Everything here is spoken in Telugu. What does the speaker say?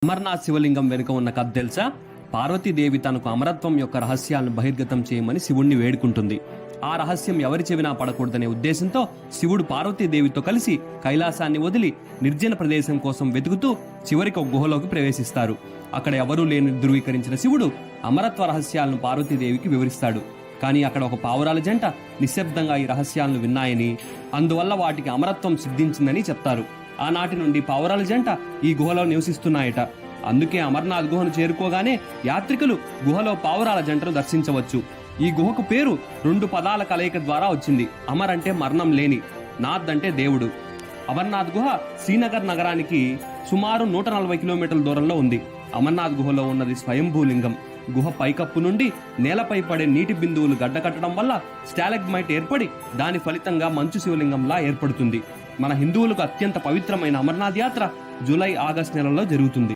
అమర్నాథ్ శివలింగం వెనుక ఉన్న కథ తెలుసా? పార్వతీదేవి తనకు అమరత్వం యొక్క రహస్యాలను బహిర్గతం చేయమని శివుణ్ణి వేడుకుంటుంది. ఆ రహస్యం ఎవరి చెవినా పడకూడదనే ఉద్దేశంతో శివుడు పార్వతీదేవితో కలిసి కైలాసాన్ని వదిలి నిర్జన ప్రదేశం కోసం వెతుకుతూ చివరికి ఒక గుహలోకి ప్రవేశిస్తారు. అక్కడ ఎవరూ లేని ధృవీకరించిన శివుడు అమరత్వ రహస్యాలను పార్వతీదేవికి వివరిస్తాడు. కానీ అక్కడ ఒక పావురాల జంట నిశ్శబ్దంగా ఈ రహస్యాలను విన్నాయని, అందువల్ల వాటికి అమరత్వం సిద్ధించిందని చెప్తారు. ఆనాటి నుండి పావురాల జంట ఈ గుహలో నివసిస్తున్నాయట. అందుకే అమర్నాథ్ గుహను చేరుకోగానే యాత్రికులు గుహలో పావురాల జంటను దర్శించవచ్చు. ఈ గుహకు పేరు 2 పదాల కలయిక ద్వారా వచ్చింది. అమర్ అంటే మరణం లేని, నాథ్ అంటే దేవుడు. అమర్నాథ్ గుహ శ్రీనగర్ నగరానికి సుమారు 140 కిలోమీటర్ల దూరంలో ఉంది. అమర్నాథ్ గుహలో ఉన్నది స్వయంభూలింగం. గుహ పైకప్పు నుండి నేలపై పడే నీటి బిందువులు గడ్డకట్టడం వల్ల స్టాలగ్మైట్ ఏర్పడి దాని ఫలితంగా మంచు శివలింగంలా ఏర్పడుతుంది. మన హిందువులకు అత్యంత పవిత్రమైన అమర్నాథ్ యాత్ర జూలై, ఆగస్టు నెలల్లో జరుగుతుంది.